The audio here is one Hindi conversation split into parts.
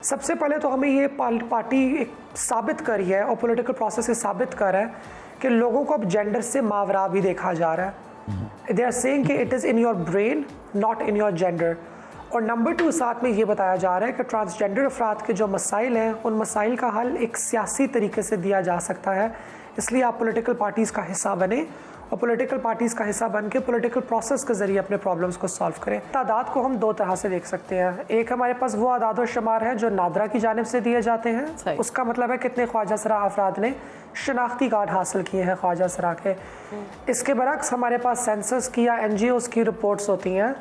सबसे पहले तो हमें ये पार्टी एक साबित कर रही है और पॉलिटिकल प्रोसेस से साबित कर रहा है कि लोगों को अब जेंडर से मावरा भी देखा जा रहा है। दे आर सेइंग कि it is in your brain not in your gender. और नंबर 2 साथ में ये बताया जा रहा है कि ट्रांसजेंडर अफराद के जो मसाइल हैं उन मसाइल का हल एक सियासी तरीके से दिया जा सकता है। इसलिए आप पॉलिटिकल पार्टीज़ का हिस्सा बने और पॉलिटिकल पार्टीज़ का हिस्सा बन के पॉलिटिकल प्रोसेस के ज़रिए अपने प्रॉब्लम्स को सॉल्व करें। तादाद को हम 2 तरह से देख सकते हैं। एक हमारे पास वो आदाद व शुमार है जो नादरा की जानिब से दिए जाते हैं, उसका मतलब है कितने ख्वाजा सरा अफराद ने शनाख्ती कार्ड हासिल किए हैं ख्वाजा सरा के। इसके बरक्स हमारे पास सेंसस की या NGOs की रिपोर्ट्स होती हैं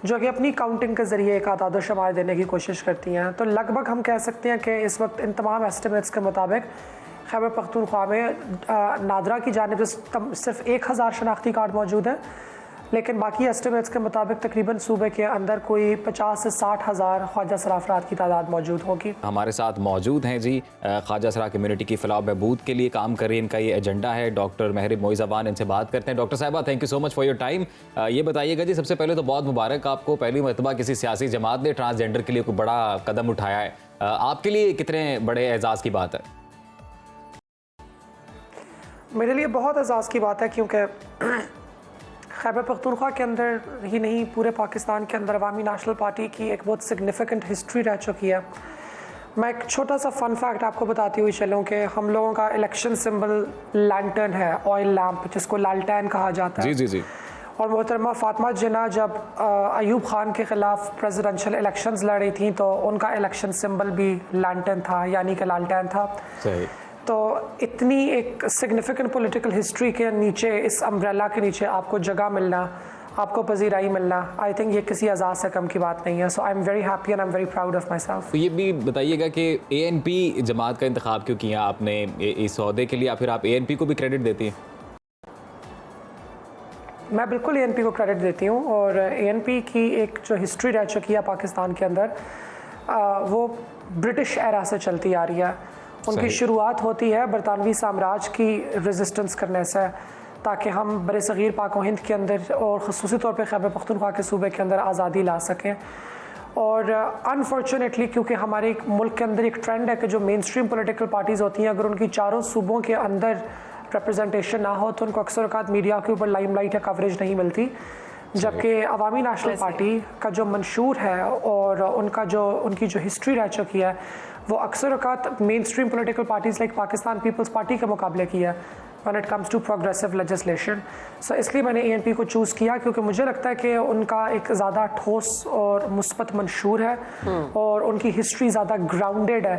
जो कि अपनी काउंटिंग के ज़रिए एक आदाद व शुमार देने की कोशिश करती हैं। तो लगभग हम कह सकते हैं कि इस वक्त इन तमाम एस्टिमेट्स के मुताबिक खैबर पख्तूनख्वा में नादरा की जानिब से सिर्फ 1000 शनाख्ती कार्ड मौजूद हैं, लेकिन बाकी एस्टिमेट्स के मुताबिक तकरीबन सूबे के अंदर कोई 50 से 60 हज़ार ख्वाजा सरा अफराद की तादाद मौजूद होगी। हमारे साथ मौजूद हैं जी ख्वाजा सरा कम्युनिटी की फलाह बहबूद के लिए काम कर रही है, इनका ये एजेंडा है। डॉक्टर महरिब मोइज़ाबान, इनसे बात करते हैं। डॉक्टर साहिबा, thank you so much for your time. ये बताइएगा जी, सबसे पहले तो बहुत मुबारक आपको, पहली मरतबा किसी सियासी जमात ने ट्रांसजेंडर के लिए कोई बड़ा कदम उठाया है। आपके लिए कितने बड़े एजाज़ की बात है? मेरे लिए बहुत एजाज़ की बात है, क्योंकि खैबर पख्तूनख्वा के अंदर ही नहीं पूरे पाकिस्तान के अंदर अवामी नेशनल पार्टी की एक बहुत सिग्निफिकेंट हिस्ट्री रह चुकी है। मैं एक छोटा सा फ़न फैक्ट आपको बताती हुई चलूँ कि हम लोगों का इलेक्शन सिंबल लैंटर्न है, ऑयल लैंप, जिसको लालटेन कहा जाता है। जी जी जी। और मोहतरमा फातिमा जिन्ना जब अयूब खान के ख़िलाफ़ प्रेसिडेंशियल इलेक्शंस लड़ रही थी तो उनका इलेक्शन सिंबल भी लैंटर्न था, यानी कि लालटेन था। सही। तो इतनी एक सिग्निफिकेंट पॉलिटिकल हिस्ट्री के नीचे, इस अम्ब्रेला के नीचे आपको जगह मिलना, आपको पजीराई मिलना, आई थिंक ये किसी एजाज़ से कम की बात नहीं है। So I am very happy and I am very proud of myself. तो ये भी बताइएगा कि ANP जमात का इंतखाब क्यों किया आपने इस सौदे के लिए, या फिर आप ANP को भी क्रेडिट देती हैं? मैं बिल्कुल ANP को क्रेडिट देती हूँ, और ANP की एक जो हिस्ट्री रह चुकी है पाकिस्तान के अंदर, वो ब्रिटिश एरा से चलती आ रही है। उनकी शुरुआत होती है बरतानवी साम्राज्य की रेजिस्टेंस करने से, ताकि हम बड़े सग़ीर पाक हिंद के अंदर और ख़ुसूसी तौर पे खैबर पख्तूनख्वा के सूबे के अंदर आज़ादी ला सकें। और अनफॉर्चुनेटली क्योंकि हमारे मुल्क के अंदर एक ट्रेंड है कि जो मेन स्ट्रीम पोलिटिकल पार्टीज़ होती हैं, अगर उनकी चारों सूबों के अंदर रिप्रेजेंटेशन ना हो तो उनको अक्सर औक़ात मीडिया के ऊपर लाइमलाइट या कवरेज नहीं मिलती। जबकि अवामी नेशनल पार्टी का जो मंशूर है और उनकी जो हिस्ट्री रह चुकी है, वो अक्सर औक़ात mainstream political parties like Pakistan Peoples Party के मुकाबले की है when it comes to progressive legislation. So इसलिए मैंने ANP को चूज़ किया, क्योंकि मुझे लगता है कि उनका एक ज़्यादा ठोस और मुस्बत मंशूर है और उनकी हिस्ट्री ज़्यादा ग्राउंडेड है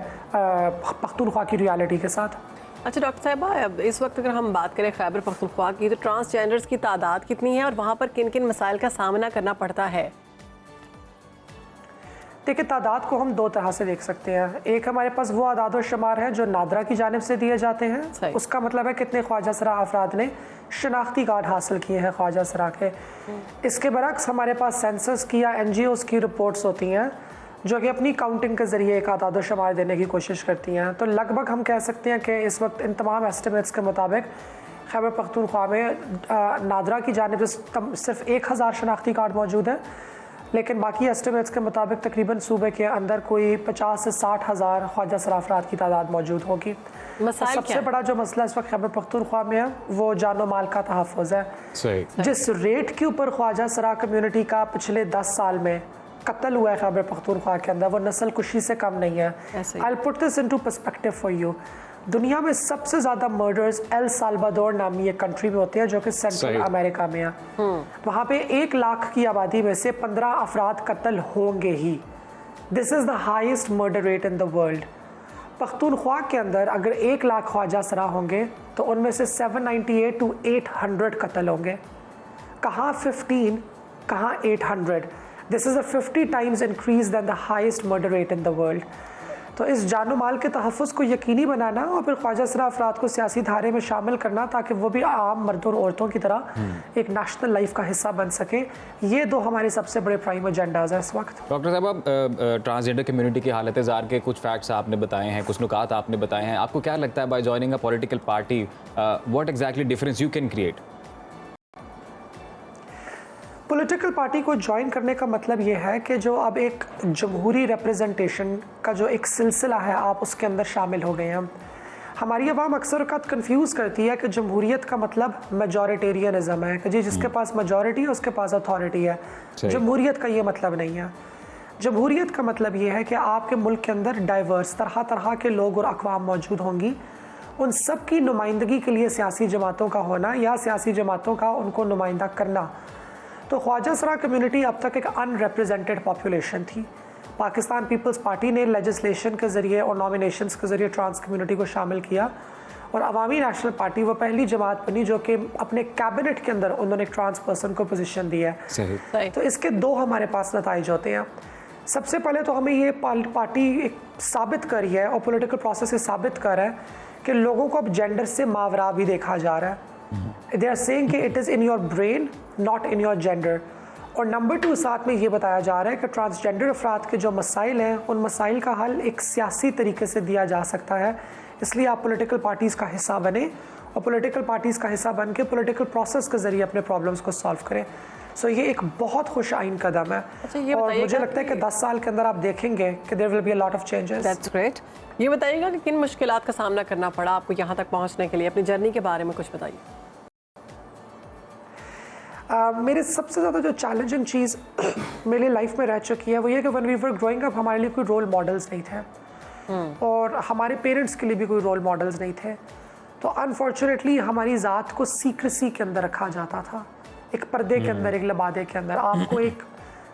पख्तूनख्वा की रियलिटी के साथ। अच्छा डॉक्टर साहिबा, इस वक्त अगर हम बात करें खैबर पख्तूनख्वा की, तो ट्रांसजेंडर्स की तादाद कितनी है और वहाँ पर किन किन मसाइल का सामना करना पड़ता है? देखिए, तादाद को हम 2 तरह से देख सकते हैं। एक हमारे पास वो आदाद व शुमार है जो नादरा की जानिब से दिए जाते हैं, उसका मतलब है कितने ख्वाजा सरा अफराद ने शनाख्ती कार्ड हासिल किए हैं ख्वाजा सरा के। इसके बरक्स हमारे पास सेंसस की या NGOs की रिपोर्ट्स होती हैं जो कि अपनी काउंटिंग के ज़रिए एक आदाद व शुमार देने की कोशिश करती हैं। तो लगभग हम कह सकते हैं कि इस वक्त इन तमाम एस्टिमेट्स के मुताबिक खैबर पख्तूनख्वा में नादरा की जानिब से सिर्फ 1000 शनाख्ती कार्ड मौजूद हैं, लेकिन बाकी एस्टिमेट्स के मुताबिक तकरीबन सूबे के अंदर कोई 50 से 60 हज़ार ख्वाजा सरा अफराद की तादाद मौजूद होगी। सबसे बड़ा जो मसला इस वक्त खैबर पख्तूनख्वा में है वो जानो माल का तहफ़्फ़ुज़ है। जिस रेट के ऊपर ख्वाजा सरा कम्युनिटी का पिछले 10 साल में कत्ल हुआ है खैबर पख्तूनख्वा के अंदर, वो नस्ल कुशी से कम नहीं है। I will put this into perspective for you. दुनिया में सबसे ज़्यादा मर्डर्स एल साल्वाडोर नामी एक कंट्री में होते हैं जो कि सेंट्रल अमेरिका में है। वहाँ पे 1 लाख की आबादी में से 15 अफराद कत्ल होंगे ही। This is the highest murder rate in the world. Pakhtunkhwa के अंदर अगर 1 लाख ख्वाजा सरा होंगे तो उनमें से 798 to 800 कत्ल होंगे। कहाँ 15, कहाँ 800। This is a 50 times increase than the highest murder rate in the world। तो इस जानो माल के तहफ़्फ़ुज़ को यकीनी बनाना और फिर ख्वाजा सरा अफराद को सियासी धारे में शामिल करना ताकि वो भी आम मर्दों और औरतों की तरह एक नेशनल लाइफ का हिस्सा बन सके, ये 2 हमारे सबसे बड़े प्राइम एजेंडाज हैं इस वक्त। डॉक्टर साहब, ट्रांसजेंडर कम्युनिटी की हालत ज़ार के कुछ फैक्ट्स आपने बताए हैं, कुछ नुकात आपने बताए हैं। आपको क्या लगता है bye joining a political party what exactly difference you can create? Political party को ज्वाइन करने का मतलब ये है कि जो अब एक जमहूरी रिप्रेजेंटेशन का जो एक सिलसिला है, आप उसके अंदर शामिल हो गए हैं। हमारी अवाम अक्सर वक़्त कंफ्यूज करती है कि जमहूरियत का मतलब मेजॉरिटेरियनिज्म है कि जी जिसके पास मेजॉरिटी है उसके पास अथॉरिटी है। जमहूरियत का ये मतलब नहीं है। जमहूरियत का मतलब ये है कि आपके मुल्क के अंदर डाइवर्स तरह तरह के लोग और अक़वाम मौजूद होंगी, उन सब की नुमाइंदगी के लिए सियासी जमातों का होना या सियासी जमातों का उनको नुमाइंदा करना। तो ख्वाजा सरा कम्युनिटी अब तक एक अनरिप्रेजेंटेड पॉपुलेशन थी। पाकिस्तान पीपल्स पार्टी ने लेजिस्लेशन के ज़रिए और नॉमिनेशंस के ज़रिए ट्रांस कम्युनिटी को शामिल किया और अवामी नेशनल पार्टी वो पहली जमात बनी जो कि अपने कैबिनेट के अंदर उन्होंने एक ट्रांस पर्सन को पोजीशन दी है। सही। तो इसके दो हमारे पास नताइज होते हैं। सबसे पहले तो हमें ये पार्टी एक साबित करी है और पॉलिटिकल प्रोसेस से साबित कर रहा है कि लोगों को अब जेंडर से मावरा भी देखा जा रहा है। दे आर सेइंग कि it is in your brain not in your gender. और नंबर 2 साथ में ये बताया जा रहा है कि ट्रांसजेंडर अफराद के जो मसाइल हैं उन मसाइल का हल एक सियासी तरीके से दिया जा सकता है। इसलिए आप पॉलिटिकल पार्टीज़ का हिस्सा बने और पॉलिटिकल पार्टीज़ का हिस्सा बन के पॉलिटिकल प्रोसेस के ज़रिए अपने प्रॉब्लम्स को सॉल्व करें। सो ये एक बहुत खुश आइन कदम है। अच्छा, ये और मुझे लगता है कि 10 साल के अंदर आप देखेंगे कि there will be a lot of changes. That's great. ये बताइएगा कि किन मुश्किलात का सामना करना पड़ा आपको यहाँ तक पहुँचने के लिए, अपनी जर्नी के बारे में कुछ बताइए। मेरे सबसे ज़्यादा जो चैलेंजिंग चीज़ मेरी लाइफ में रह चुकी है वो ये कि when we were growing up हमारे लिए कोई रोल मॉडल्स नहीं थे और हमारे पेरेंट्स के लिए भी कोई रोल मॉडल्स नहीं थे। तो अनफॉर्चुनेटली हमारी ज़ात को सीक्रेसी के अंदर रखा जाता था, एक पर्दे के अंदर, एक लबादे के अंदर। आपको एक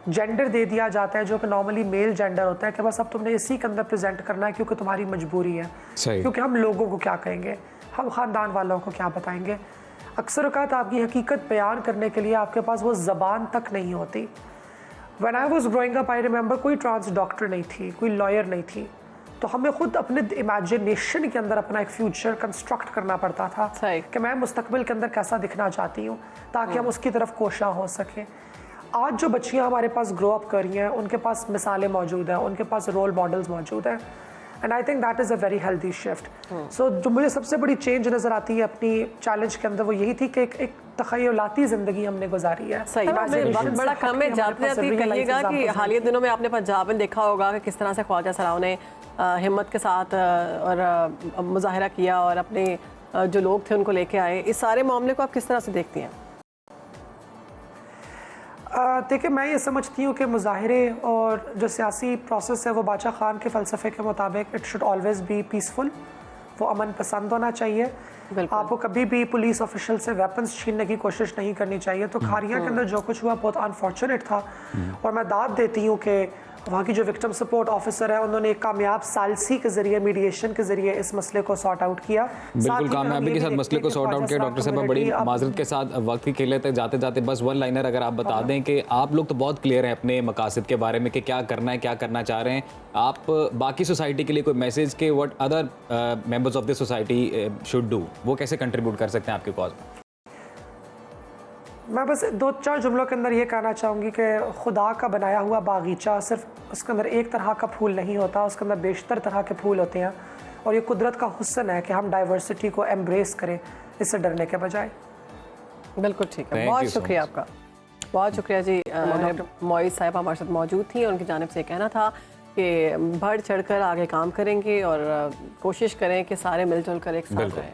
जेंडर दे दिया जाता है जो कि नॉर्मली मेल जेंडर होता है कि बस अब तुमने इसी के अंदर प्रेजेंट करना है क्योंकि तुम्हारी मजबूरी है। क्योंकि हम लोगों को क्या कहेंगे, हम ख़ानदान वालों को क्या बताएंगे। अक्सर औक़ात आपकी हकीकत बयान करने के लिए आपके पास वो ज़बान तक नहीं होती। When I was growing up I remember कोई ट्रांस डॉक्टर नहीं थी, कोई लॉयर नहीं थी, तो हमें खुद अपने इमेजिनेशन के अंदर अपना एक फ्यूचर कंस्ट्रक्ट करना पड़ता था कि मैं मुस्तकबिल के अंदर कैसा दिखना चाहती हूँ ताकि हम उसकी तरफ कोशां हो सकें। आज जो बच्चियाँ हमारे पास ग्रो अप कर रही हैं उनके पास मिसालें मौजूद हैं, उनके पास रोल मॉडल्स मौजूद हैं and I think that is a very healthy shift. So जो मुझे सबसे बड़ी चेंज नज़र आती है अपनी चैलेंज के अंदर वो यही थी कि एक तख़य्युलाती ज़िंदगी हमने गुजारी है। सही वक्त बड़ा कम है। जाते जाते कहिएगा कि हालिया दिनों में आपने पंजाब में देखा होगा कि किस तरह से ख्वाजा सराओं ने हिम्मत के साथ और मुजाहरा किया और अपने जो लोग थे उनको लेके आए। इस सारे मामले को आप किस तरह से देखती हैं? देखिए, मैं ये समझती हूँ कि मुजाहरे और जो सियासी प्रोसेस है वो बादशाह खान के फ़लसफ़े के मुताबिक it should always be peaceful, वो अमन पसंद होना चाहिए। आपको कभी भी पुलिस ऑफिशियल से वेपन्स छीनने की कोशिश नहीं करनी चाहिए। तो खारिया के अंदर जो कुछ हुआ बहुत अनफॉर्चुनेट था और मैं दाद देती हूँ कि वहाँ की जो विक्टिम सपोर्ट ऑफिसर है उन्होंने एक कामयाब सालसी के जरिए, मीडिएशन के जरिए इस मसले को सॉर्ट आउट किया। बिल्कुल कामयाबी के साथ मसले को सॉर्ट आउट किया। डॉक्टर साहब, बड़ी माजरत के साथ वक्त की किले तक जाते जाते बस वन लाइनर अगर आप बता दें कि आप लोग तो बहुत क्लियर हैं अपने मकासद के बारे में कि क्या करना है, क्या करना चाह रहे हैं आप, बाकी सोसाइटी के लिए कोई मैसेज के what other members of the society should do, वो कैसे कंट्रीब्यूट कर सकते हैं आपके कॉज में? मैं बस 2-4 जुमलों के अंदर ये कहना चाहूँगी कि खुदा का बनाया हुआ बागीचा सिर्फ उसके अंदर एक तरह का फूल नहीं होता, उसके अंदर बेशतर तरह के फूल होते हैं और ये कुदरत का हुस्न है कि हम डाइवर्सिटी को एम्ब्रेस करें इससे डरने के बजाय। बिल्कुल ठीक है, बहुत शुक्रिया आपका, बहुत शुक्रिया जी। मोइज़ साहिबा हमारे साथ मौजूद थी और उनकी जानिब से कहना था कि बढ़ चढ़ कर आगे काम करेंगे और कोशिश करें कि सारे मिलजुल कर एक साथ रहें।